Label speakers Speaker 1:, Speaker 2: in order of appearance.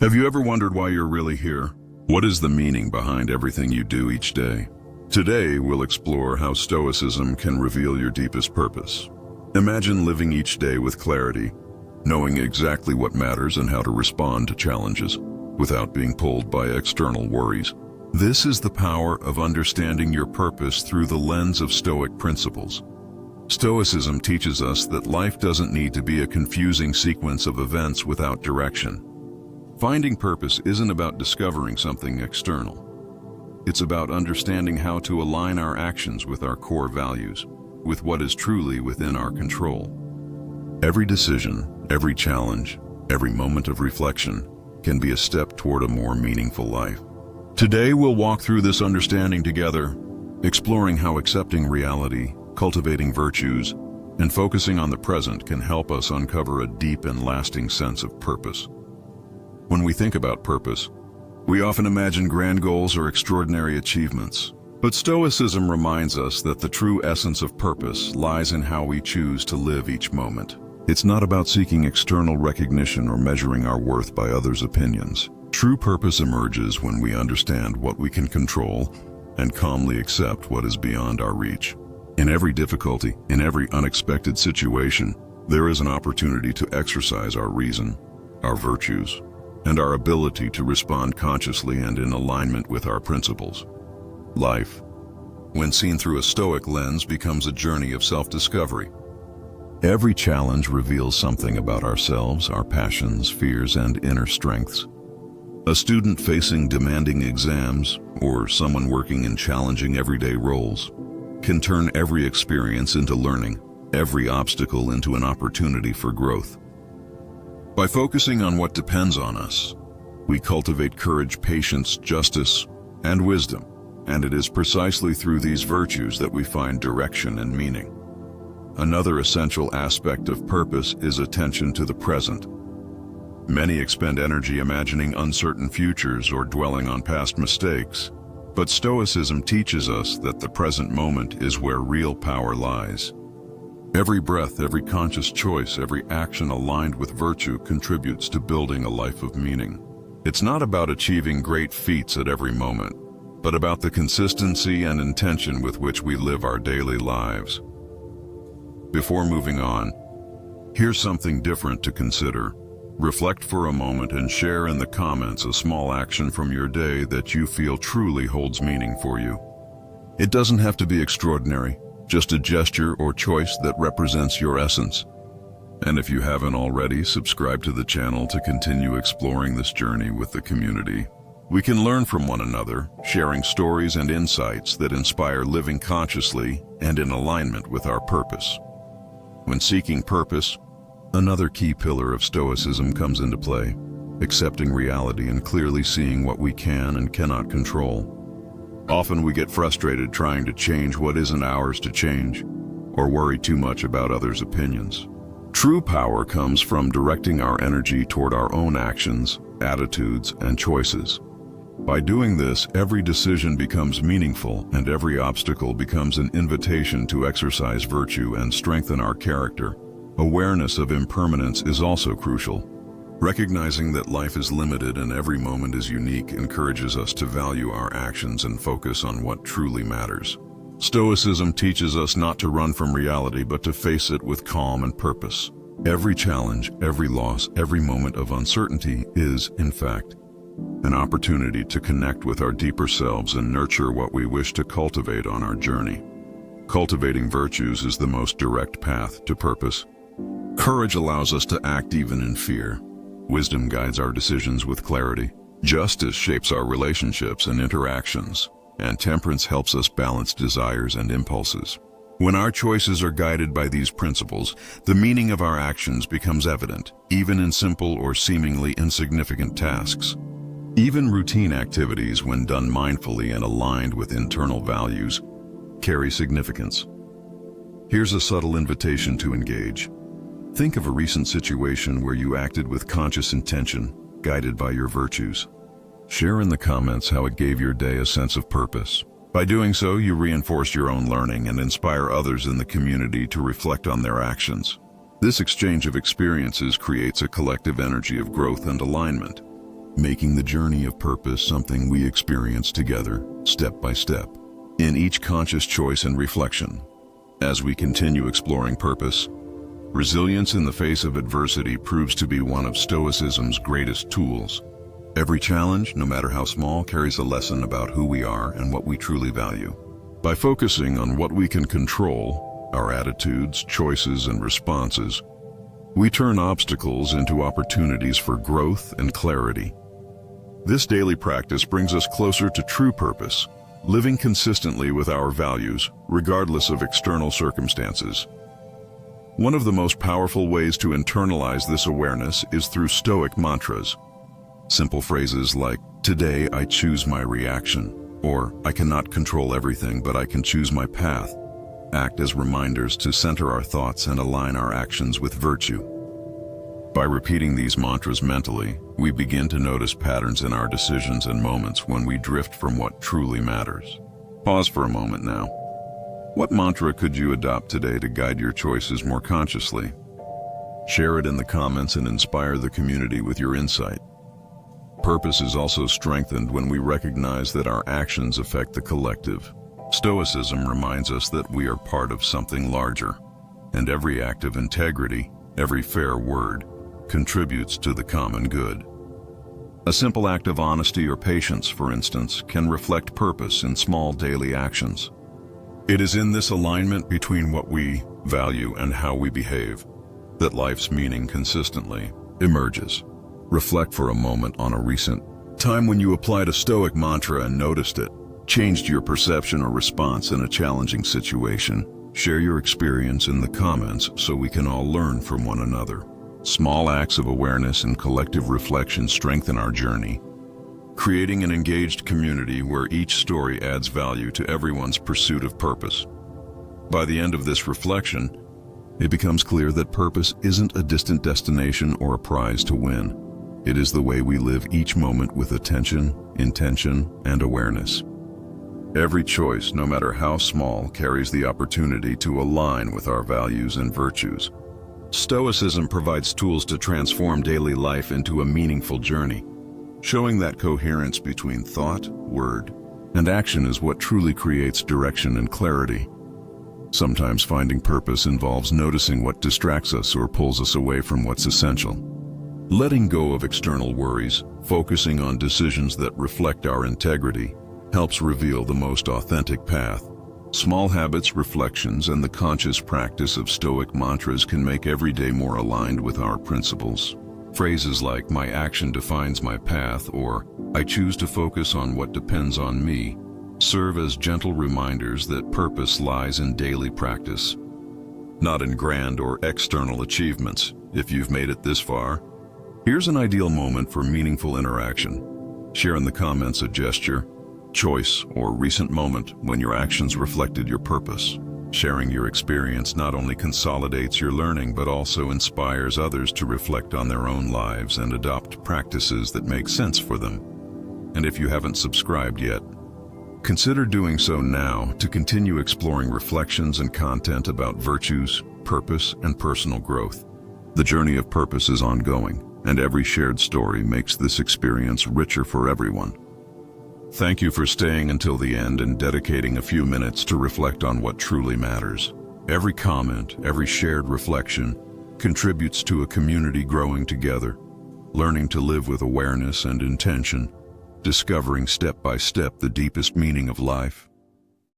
Speaker 1: Have you ever wondered why you're really here? What is the meaning behind everything you do each day? Today, we'll explore how Stoicism can reveal your deepest purpose. Imagine living each day with clarity, knowing exactly what matters and how to respond to challenges, without being pulled by external worries. This is the power of understanding your purpose through the lens of Stoic principles. Stoicism teaches us that life doesn't need to be a confusing sequence of events without direction. Finding purpose isn't about discovering something external. It's about understanding how to align our actions with our core values, with what is truly within our control. Every decision, every challenge, every moment of reflection can be a step toward a more meaningful life. Today we'll walk through this understanding together, exploring how accepting reality, cultivating virtues, and focusing on the present can help us uncover a deep and lasting sense of purpose. When we think about purpose, we often imagine grand goals or extraordinary achievements. But Stoicism reminds us that the true essence of purpose lies in how we choose to live each moment. It's not about seeking external recognition or measuring our worth by others' opinions. True purpose emerges when we understand what we can control and calmly accept what is beyond our reach. In every difficulty, in every unexpected situation, there is an opportunity to exercise our reason, our virtues, and our ability to respond consciously and in alignment with our principles. Life, when seen through a Stoic lens, becomes a journey of self-discovery. Every challenge reveals something about ourselves, our passions, fears, and inner strengths. A student facing demanding exams, or someone working in challenging everyday roles, can turn every experience into learning, every obstacle into an opportunity for growth. By focusing on what depends on us, we cultivate courage, patience, justice, and wisdom, and it is precisely through these virtues that we find direction and meaning. Another essential aspect of purpose is attention to the present. Many expend energy imagining uncertain futures or dwelling on past mistakes, but Stoicism teaches us that the present moment is where real power lies. Every breath, every conscious choice, every action aligned with virtue contributes to building a life of meaning. It's not about achieving great feats at every moment, but about the consistency and intention with which we live our daily lives. Before moving on, here's something different to consider. Reflect for a moment and share in the comments a small action from your day that you feel truly holds meaning for you. It doesn't have to be extraordinary, just a gesture or choice that represents your essence. And if you haven't already, subscribe to the channel to continue exploring this journey with the community. We can learn from one another, sharing stories and insights that inspire living consciously and in alignment with our purpose. When seeking purpose, another key pillar of Stoicism comes into play, accepting reality and clearly seeing what we can and cannot control. Often we get frustrated trying to change what isn't ours to change, or worry too much about others' opinions. True power comes from directing our energy toward our own actions, attitudes, and choices. By doing this, every decision becomes meaningful and every obstacle becomes an invitation to exercise virtue and strengthen our character. Awareness of impermanence is also crucial. Recognizing that life is limited and every moment is unique encourages us to value our actions and focus on what truly matters. Stoicism teaches us not to run from reality but to face it with calm and purpose. Every challenge, every loss, every moment of uncertainty is, in fact, an opportunity to connect with our deeper selves and nurture what we wish to cultivate on our journey. Cultivating virtues is the most direct path to purpose. Courage allows us to act even in fear. Wisdom guides our decisions with clarity. Justice shapes our relationships and interactions, and temperance helps us balance desires and impulses. When our choices are guided by these principles, the meaning of our actions becomes evident, even in simple or seemingly insignificant tasks. Even routine activities, when done mindfully and aligned with internal values, carry significance. Here's a subtle invitation to engage. Think of a recent situation where you acted with conscious intention, guided by your virtues. Share in the comments how it gave your day a sense of purpose. By doing so, you reinforce your own learning and inspire others in the community to reflect on their actions. This exchange of experiences creates a collective energy of growth and alignment. making the journey of purpose something we experience together, step by step, in each conscious choice and reflection. As we continue exploring purpose, resilience in the face of adversity proves to be one of Stoicism's greatest tools. Every challenge, no matter how small, carries a lesson about who we are and what we truly value. By focusing on what we can control, our attitudes, choices, and responses, we turn obstacles into opportunities for growth and clarity. This daily practice brings us closer to true purpose, living consistently with our values, regardless of external circumstances. One of the most powerful ways to internalize this awareness is through Stoic mantras. Simple phrases like, "Today I choose my reaction," or "I cannot control everything, but I can choose my path," act as reminders to center our thoughts and align our actions with virtue. By repeating these mantras mentally, we begin to notice patterns in our decisions and moments when we drift from what truly matters. Pause for a moment now. What mantra could you adopt today to guide your choices more consciously? Share it in the comments and inspire the community with your insight. Purpose is also strengthened when we recognize that our actions affect the collective. Stoicism reminds us that we are part of something larger, and every act of integrity, every fair word, contributes to the common good. A simple act of honesty or patience, for instance, can reflect purpose in small daily actions. It is in this alignment between what we value and how we behave that life's meaning consistently emerges. Reflect for a moment on a recent time when you applied a Stoic mantra and noticed it changed your perception or response in a challenging situation. Share your experience in the comments so we can all learn from one another. Small acts of awareness and collective reflection strengthen our journey, creating an engaged community where each story adds value to everyone's pursuit of purpose. By the end of this reflection, it becomes clear that purpose isn't a distant destination or a prize to win. It is the way we live each moment with attention, intention, and awareness. Every choice, no matter how small, carries the opportunity to align with our values and virtues. Stoicism provides tools to transform daily life into a meaningful journey, showing that coherence between thought, word, and action is what truly creates direction and clarity. Sometimes finding purpose involves noticing what distracts us or pulls us away from what's essential. Letting go of external worries, focusing on decisions that reflect our integrity, helps reveal the most authentic path. Small habits, reflections, and the conscious practice of Stoic mantras can make every day more aligned with our principles. Phrases like, "My action defines my path," or "I choose to focus on what depends on me," serve as gentle reminders that purpose lies in daily practice, not in grand or external achievements. If you've made it this far, here's an ideal moment for meaningful interaction. Share in the comments a gesture, choice, or recent moment when your actions reflected your purpose. Sharing your experience not only consolidates your learning but also inspires others to reflect on their own lives and adopt practices that make sense for them. And if you haven't subscribed yet, consider doing so now to continue exploring reflections and content about virtues, purpose, and personal growth. The journey of purpose is ongoing, and every shared story makes this experience richer for everyone. Thank you for staying until the end and dedicating a few minutes to reflect on what truly matters. Every comment, every shared reflection contributes to a community growing together, learning to live with awareness and intention, discovering step by step the deepest meaning of life.